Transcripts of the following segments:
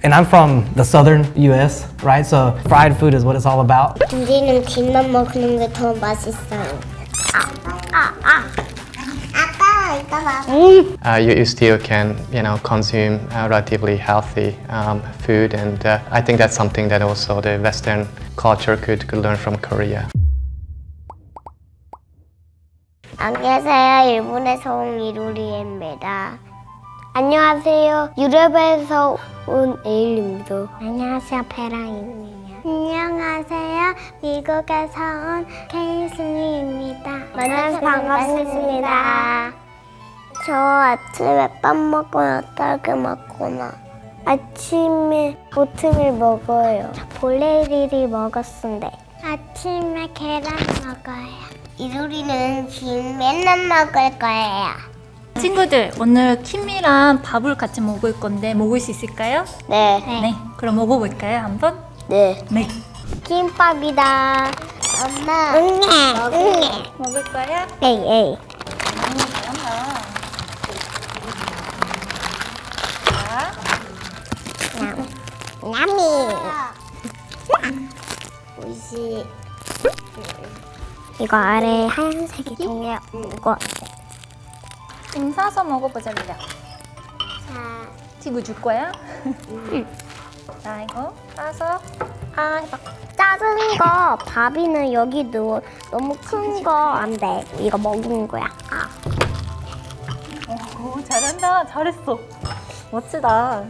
And I'm from the southern US, right? So fried food is what it's all about. 우리는 김만 먹는 게 더 맛있어요. 아빠 이거 봐. You still can, consume relatively healthy food, and I think that's something that also the Western culture could learn from Korea. 안녕하세요. 일본에서 온 이루리입니다. 안녕하세요. 유럽에서 온 에일입니다. 안녕하세요. 베랑입니다. 안녕하세요. 미국에서 온 케이슬리입니다. 만나서 반갑습니다. 저 아침에 빵 먹거나 딸기 먹거나 아침에 오트밀 먹어요. 볼레리리 먹었는데 아침에 계란 먹어요. 이루리는 김 맨날 먹을 거예요. 친구들, 오늘 킴이랑 밥을 같이 먹을 건데 먹을 수 있을까요? 네. 네. 그럼 먹어볼까요, 한번? 네. 네. 김밥이다. 엄마. 응애. 먹을 거야? 에이. 야미. 오이시. 이거 아래 하얀색이 동해. 이거. 김 싸서 먹어보자, 리라. 자. 친구 줄 거야? 자, 이거 싸서 해봐. 작은 거 밥이는 여기 넣어. 너무 큰 거 안 돼. 이거 먹는 거야. 오, 잘한다. 잘했어. 멋지다.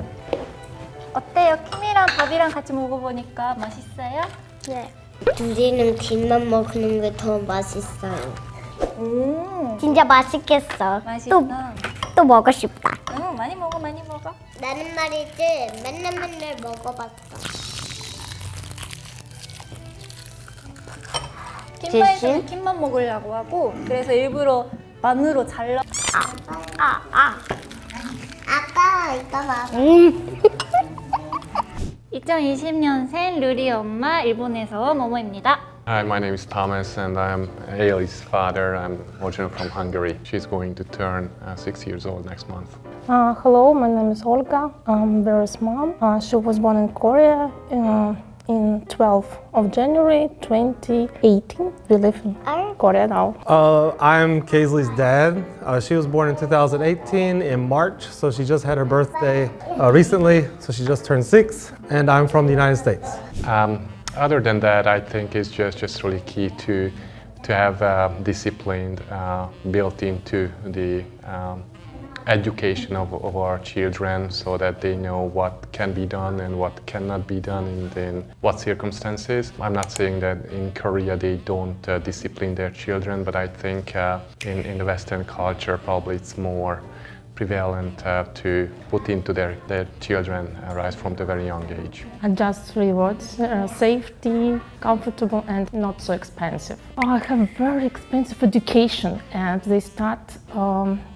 어때요? 킴이랑 밥이랑 같이 먹어보니까 맛있어요? 네. 우리는 김만 먹는 게 더 맛있어요. 오, 진짜 맛있겠어. 맛있어. 또 먹고 싶다. 응, 많이 먹어, 많이 먹어. 나는 말이지 맨날 먹어봤어. 킴바에서는 킴만 먹으려고 하고, 그래서 일부러 반으로 잘라. 아빠 이거 봐. 2020년생 루리 엄마 일본에서 모모입니다. Hi, my name is Thomas and I'm Ailey's father. I'm originally from Hungary. She's going to turn 6 years old next month. Hello, my name is Olga. I'm Vera's mom. She was born in Korea in 12th of January 2018. We live in Korea now. I'm Kaisley's dad. She was born in 2018 in March, so she just had her birthday recently, so she just turned 6, and I'm from the United States. Other than that, I think it's just really key to have discipline built into the education of our children, so that they know what can be done and what cannot be done in what circumstances. I'm not saying that in Korea they don't discipline their children, but I think in the Western culture probably it's more prevalent to put into their children right from the very young age. And just 3 words: safety, comfortable, and not so expensive. I have very expensive education, and they start.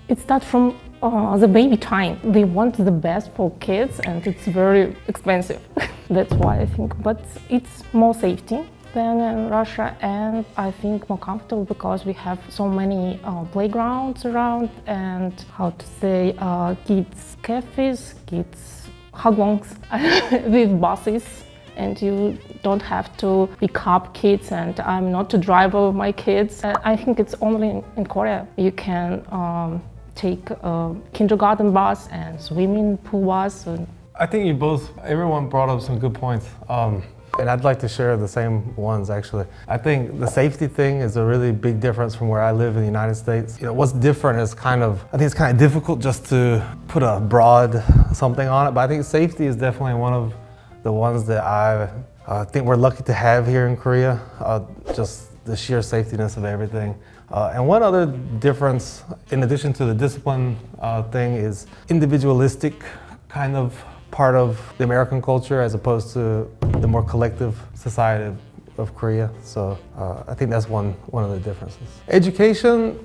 It starts from the baby time. They want the best for kids, and it's very expensive. That's why I think. But it's more safety than in Russia, and I think more comfortable because we have so many playgrounds around, and kids cafes, kids hagwongs with buses, and you don't have to pick up kids, and I'm not to drive over my kids. I think it's only in Korea you can take a kindergarten bus and swimming pool bus. I think everyone brought up some good points. And I'd like to share the same ones, actually. I think the safety thing is a really big difference from where I live in the United States. What's different is I think it's kind of difficult just to put a broad something on it, but I think safety is definitely one of the ones that I think we're lucky to have here in Korea, just the sheer safetiness of everything. And one other difference, in addition to the discipline thing, is individualistic kind of part of the American culture as opposed to the more collective society of Korea. So I think that's one of the differences. Education,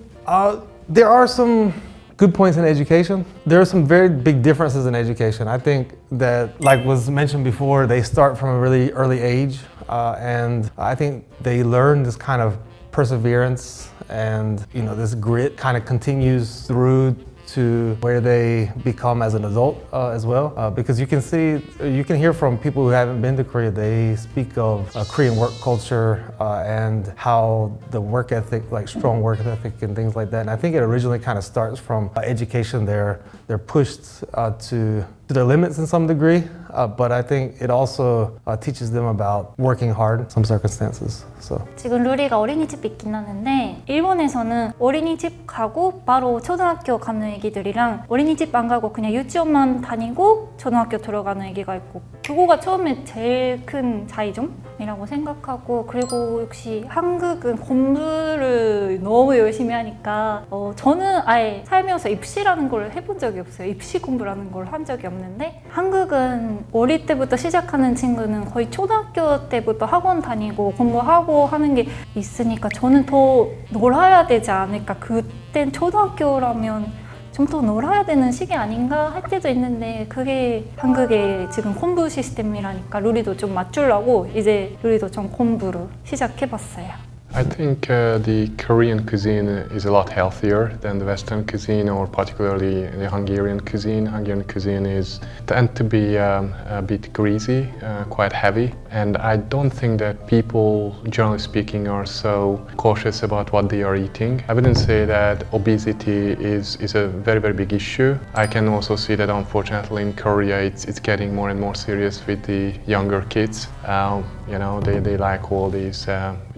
there are some good points in education. There are some very big differences in education. I think that, like was mentioned before, they start from a really early age, and I think they learn this kind of perseverance, and this grit kind of continues through to where they become as an adult as well. Because you can hear from people who haven't been to Korea, they speak of Korean work culture and how the work ethic, like strong work ethic and things like that. And I think it originally kind of starts from education. They're pushed to their limits in some degree, but I think it also teaches them about working hard in some circumstances. So. 지금 루리가 어린이집 있긴 하는데 일본에서는 어린이집 가고 바로 초등학교 가는 애기들이랑 어린이집 안 가고 그냥 유치원만 다니고 초등학교 들어가는 애기가 있고 그거가 처음에 제일 큰 차이점이라고 생각하고 그리고 역시 한국은 공부를 너무 열심히 하니까 저는 아예 살면서 입시라는 걸 해본 적이 없어요. 입시 공부라는 걸 한 적이 없는데 한국은 어릴 때부터 시작하는 친구는 거의 초등학교 때부터 학원 다니고 공부하고 하는 게 있으니까 저는 더 놀아야 되지 않을까. 그땐 초등학교라면 좀 더 놀아야 되는 시기 아닌가 할 때도 있는데 그게 한국의 지금 공부 시스템이라니까 루리도 좀 맞추려고 이제 루리도 좀 공부를 시작해봤어요. I think the Korean cuisine is a lot healthier than the Western cuisine, or particularly the Hungarian cuisine. Hungarian cuisine tend to be a bit greasy, quite heavy, and I don't think that people, generally speaking, are so cautious about what they are eating. I wouldn't say that obesity is a very, very big issue. I can also see that unfortunately in Korea it's getting more and more serious with the younger kids. You know, they like all these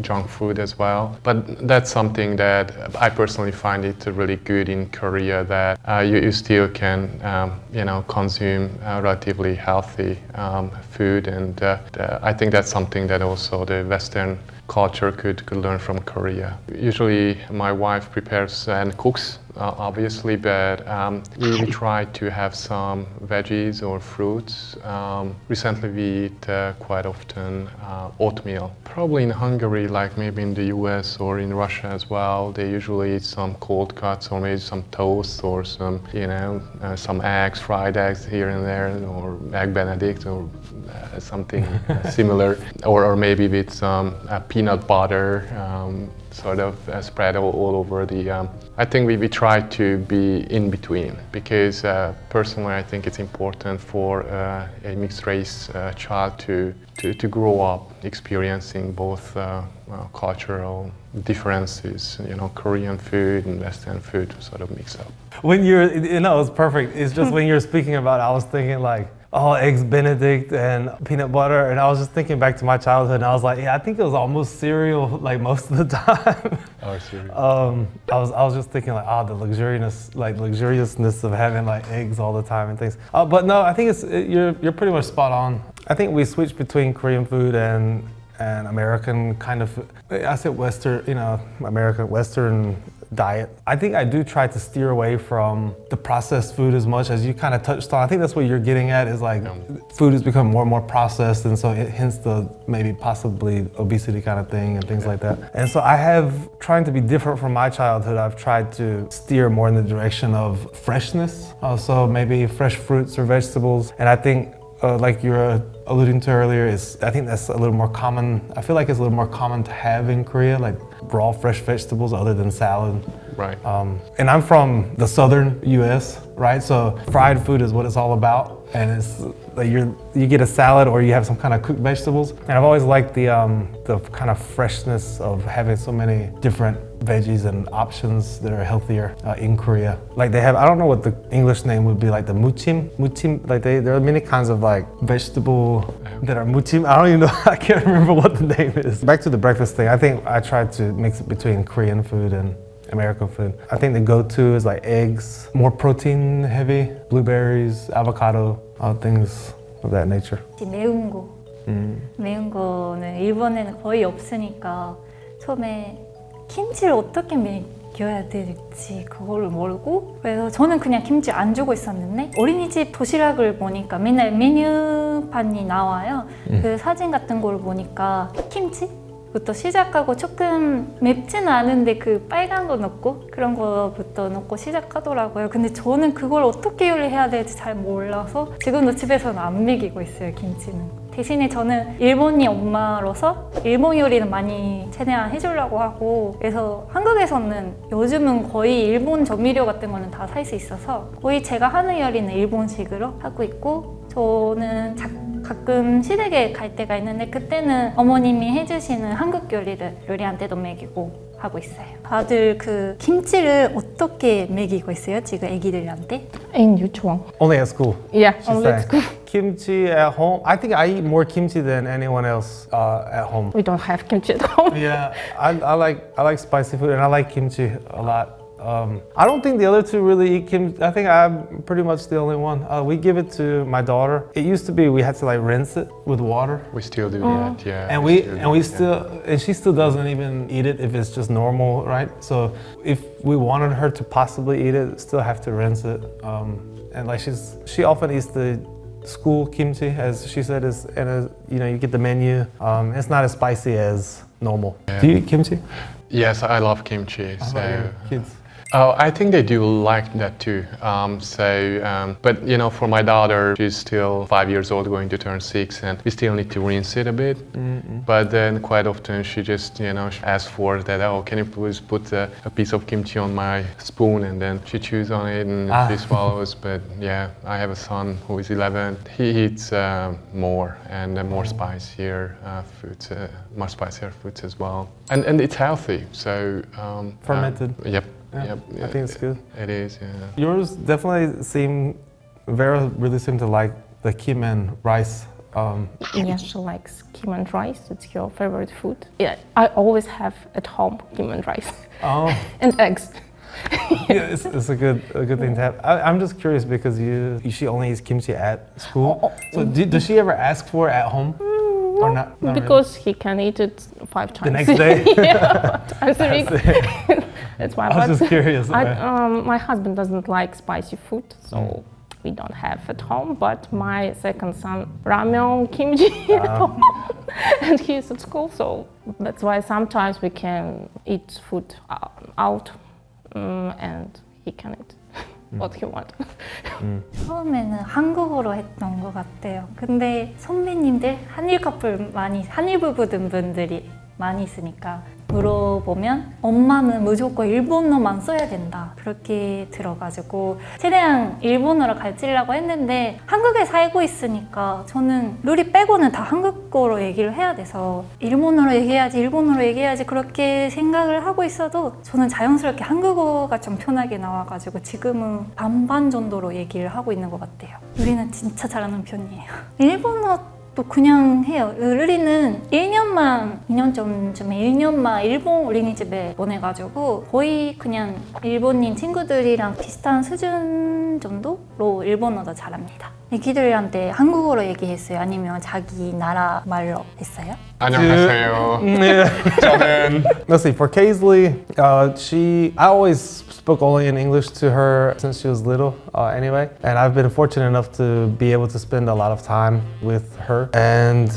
junk food as well. But that's something that I personally find it really good in Korea, that you still can, you know, consume relatively healthy food, and I think that's something that also the Western culture could learn from Korea. Usually my wife prepares and cooks, obviously, but we try to have some veggies or fruits. Recently we eat quite often oatmeal. Probably in Hungary, like maybe in the US or in Russia as well, they usually eat some cold cuts or maybe some toast or some, you know, some eggs, fried eggs here and there, or egg benedict or something similar, or maybe with some peanut butter, sort of spread all over the. I think we try to be in between, because personally I think it's important for a mixed race child to grow up experiencing both cultural differences, you know, Korean food and Western food sort of mix up. When you're, you know, it's perfect. It's just when you're speaking about it, I was thinking like, oh, eggs Benedict and peanut butter, and I was just thinking back to my childhood, and I was like, yeah, I think it was almost cereal like most of the time. Or cereal. I was just thinking like, the luxuriousness of having like eggs all the time and things. But no, I think you're pretty much spot on. I think we switch between Korean food and American kind of, I said Western, you know, American Western diet. I think I do try to steer away from the processed food as much as you kind of touched on. I think that's what you're getting at, is like food has become more and more processed, and so hence the maybe possibly obesity kind of thing and things like that. And so I have, trying to be different from my childhood, I've tried to steer more in the direction of freshness. So maybe fresh fruits or vegetables. And I think like you're alluding to earlier, I think that's a little more common. I feel like it's a little more common to have in Korea, like raw fresh vegetables other than salad. Right. And I'm from the southern US, right? So fried food is what it's all about. And it's like you get a salad or you have some kind of cooked vegetables. And I've always liked the kind of freshness of having so many different veggies and options that are healthier in Korea. Like they have, I don't know what the English name would be, like the muchim, like there are many kinds of like vegetable that are muchim. I don't even know, I can't remember what the name is. Back to the breakfast thing, I think I tried to mix it between Korean food and American food. I think the go-to is like eggs, more protein heavy, blueberries, avocado, things of that nature. 매운 거. 매운 거는 일본에는 거의 없으니까 처음에 김치를 어떻게 먹여야 될지 그거를 모르고, 그래서 저는 그냥 김치 안 주고 있었는데 어린이집 도시락을 보니까 맨날 메뉴판이 나와요. 그 사진 같은 걸 보니까 김치부터 시작하고 조금 맵지는 않은데 그 빨간 거 넣고 그런 거부터 넣고 시작하더라고요. 근데 저는 그걸 어떻게 요리해야 될지 잘 몰라서 지금도 집에서는 안 먹이고 있어요, 김치는. 대신에 저는 일본인 엄마로서 일본 요리는 많이 최대한 해주려고 하고, 그래서 한국에서는 요즘은 거의 일본 조미료 같은 거는 다 살 수 있어서 거의 제가 하는 요리는 일본식으로 하고 있고, 저는 가끔 시댁에 갈 때가 있는데 그때는 어머님이 해주시는 한국 요리를 요리한테도 먹이고 하고 있어요. 다들 그 김치를 어떻게 먹이고 있어요? 지금 애기들한테? In 유치원. Only at school. Yeah, she's only at saying. school. Kimchi at home. I think I eat more kimchi than anyone else at home. We don't have kimchi at home. Yeah, I like spicy food and I like kimchi a lot. I don't think the other two really eat kimchi. I think I'm pretty much the only one. We give it to my daughter. It used to be we had to like rinse it with water. We still do that, yeah. And she still doesn't even eat it if it's just normal, right? So if we wanted her to possibly eat it, still have to rinse it. And like she often eats the school kimchi, as she said, you get the menu. It's not as spicy as normal. Yeah. Do you eat kimchi? Yes, I love kimchi. How about your kids? Oh, I think they do like that too. But you know, for my daughter, she's still 5 years old, going to turn 6, and we still need to rinse it a bit. But then quite often she just, asks for that. Oh, can you please put a piece of kimchi on my spoon? And then she chews on it and she swallows. But yeah, I have a son who is 11. He eats more and more spicier foods, more spicier foods as well. And it's healthy. So fermented. Yep. Yeah, Yep. I think it's good. It is, yeah. Yours definitely Vera really seemed to like the kim and rice. Yeah, she likes kim and rice. It's her favorite food. Yeah, I always have at home kim and rice. Oh. And eggs. Yeah, it's a good thing to have. I'm just curious because she only eats kimchi at school. So does she ever ask for it at home? Or not Because really? he can eat it 5 times. The next day? Yeah, 5 times a week. That's why. I was just curious. My husband doesn't like spicy food, so we don't have at home. But my second son, ramen, kimchi at home. And he's at school, so that's why sometimes we can eat food out and he can eat what he wants. 처음에는 한국어로 했던 것 같아요. 근데 선배님들 한일 부부들이 많이 있으니까 물어보면 엄마는 무조건 일본어만 써야 된다 그렇게 들어가지고 최대한 일본어로 가르치려고 했는데 한국에 살고 있으니까 저는 루리 빼고는 다 한국어로 얘기를 해야 돼서 일본어로 얘기해야지 그렇게 생각을 하고 있어도 저는 자연스럽게 한국어가 좀 편하게 나와가지고 지금은 반반 정도로 얘기를 하고 있는 것 같아요. 루리는 진짜 잘하는 편이에요. 일본어 또 그냥 해요. 루리는 2년만 일본 어린이집에 보내가지고 거의 그냥 일본인 친구들이랑 비슷한 수준 정도로 일본어도 잘합니다. 애기들한테 한국어로 얘기했어요? 아니면 자기 나라 말로 했어요? 안녕하세요. 저는 Let's see, for Kaisley, I always spoke only in English to her since she was little anyway. And I've been fortunate enough to be able to spend a lot of time with her. And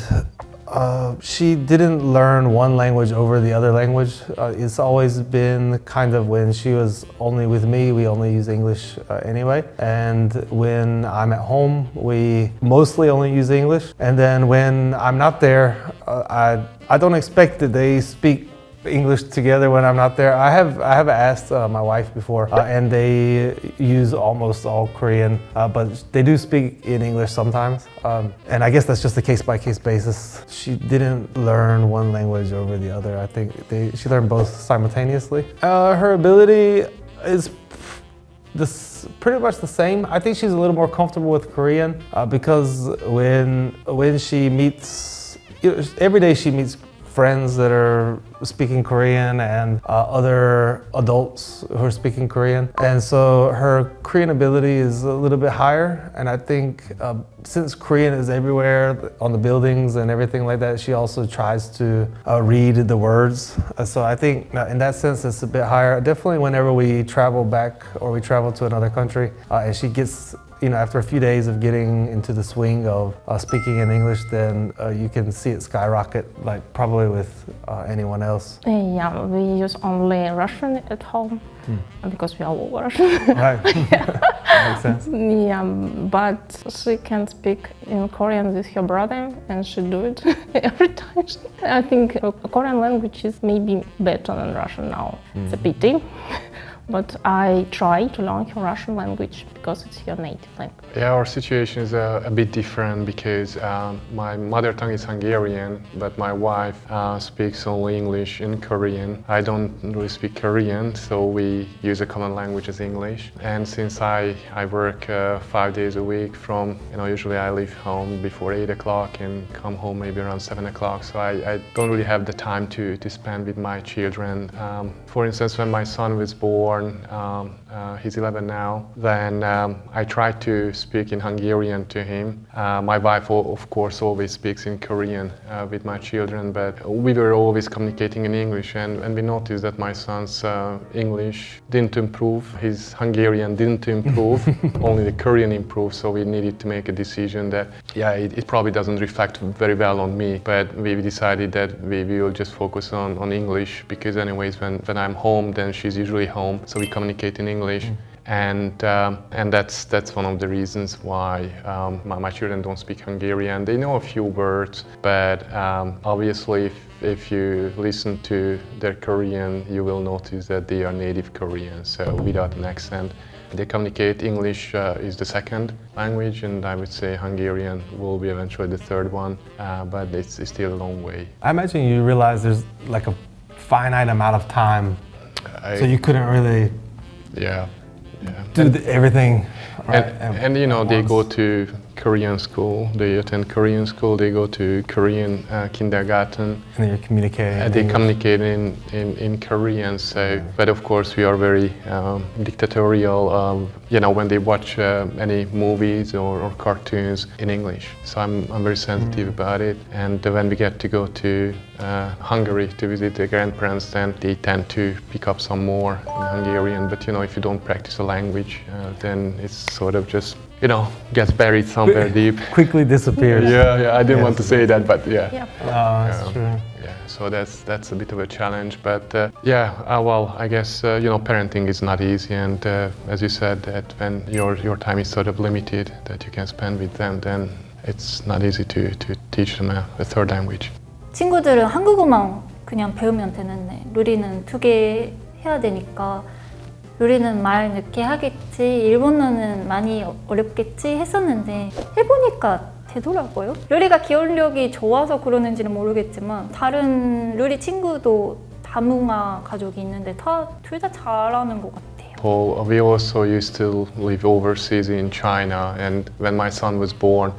she didn't learn one language over the other language. It's always been kind of when she was only with me, we only use English anyway. And when I'm at home, we mostly only use English. And then when I'm not there, I don't expect that they speak English together when I'm not there. I have asked my wife before, and they use almost all Korean, but they do speak in English sometimes. And I guess that's just a case-by-case basis. She didn't learn one language over the other. I think she learned both simultaneously. Her ability is pretty much the same. I think she's a little more comfortable with Korean because when she meets, every day she meets friends that are speaking Korean and other adults who are speaking Korean. And so her Korean ability is a little bit higher. And I think since Korean is everywhere on the buildings and everything like that, she also tries to read the words. So I think in that sense, it's a bit higher. Definitely whenever we travel back or we travel to another country and she gets, after a few days of getting into the swing of speaking in English, then you can see it skyrocket, like probably with anyone else. Yeah, we use only Russian at home because we are all Russian. Right. Makes sense. Yeah, but she can speak in Korean with her brother, and she do it every time. I think Korean language is maybe better than Russian now. It's a pity. But I try to learn her Russian language because it's her native language. Yeah, our situation is a bit different because my mother tongue is Hungarian, but my wife speaks only English and Korean. I don't really speak Korean, so we use a common language as English. And since I work 5 days a week from, usually I leave home before 8 o'clock and come home maybe around 7 o'clock, so I don't really have the time to spend with my children. For instance, when my son was born, he's 11 now, then I try to speak in Hungarian to him. My wife, of course, always speaks in Korean with my children, but we were always communicating in English, and we noticed that my son's English didn't improve, his Hungarian didn't improve, only the Korean improved, so we needed to make a decision that, it probably doesn't reflect very well on me, but we decided that we will just focus on English, because anyways, when I'm home, then she's usually home, so we communicate in English. And that's one of the reasons why my children don't speak Hungarian. They know a few words, but obviously if you listen to their Korean, you will notice that they are native Korean, so without an accent. They communicate. English is the second language, and I would say Hungarian will be eventually the third one, but it's still a long way. I imagine you realize there's like a finite amount of time, so you couldn't really do everything. Right, and they go to Korean school, they attend Korean school, they go to Korean kindergarten. And then you're communicating. They communicate in Korean, so, but of course we are very dictatorial, when they watch any movies or cartoons in English. So I'm very sensitive about it, and when we get to go to Hungary to visit their grandparents, then they tend to pick up some more in Hungarian, but if you don't practice the language, then it's sort of just gets buried somewhere deep. Quickly disappears. Yeah, I didn't want to say that, but yeah. That's true. Yeah, so that's a bit of a challenge, but well, I guess parenting is not easy, and as you said, that when your time is sort of limited that you can spend with them, then it's not easy to teach them a third language. 친구들은 한국어만 그냥 배우면 되는데 루리는 2개 해야 되니까 루리는 말 늦게 하겠지, 일본어는 많이 어렵겠지 했었는데 해보니까 되더라고요. 루리가 기억력이 좋아서 그러는지는 모르겠지만 다른 루리 친구도 다문화 가족이 있는데 둘 다 잘하는 것 같아요. We also used to live overseas in China, and when my son was born,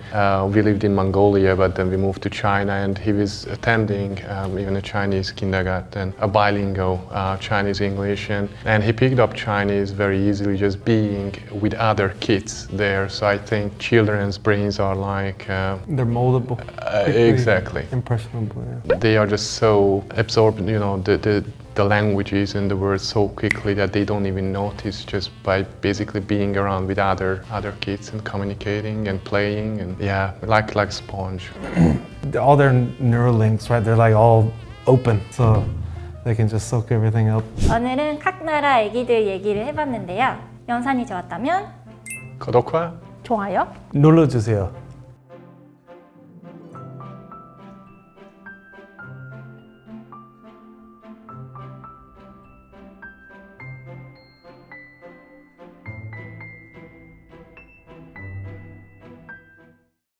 we lived in Mongolia, but then we moved to China, and he was attending even a Chinese kindergarten, a bilingual Chinese-English, and he picked up Chinese very easily just being with other kids there. So I think children's brains are like... they're moldable. Exactly. Impressionable, yeah. They are just so absorbed, the languages and the words so quickly that they don't even notice just by basically being around with other kids and communicating and playing, and like a sponge. All their neural links, right? They're like all open, so they can just soak everything up. 오늘은 각 나라 아기들 얘기를 해봤는데요. 영상이 좋았다면 구독과 좋아요. 눌러주세요.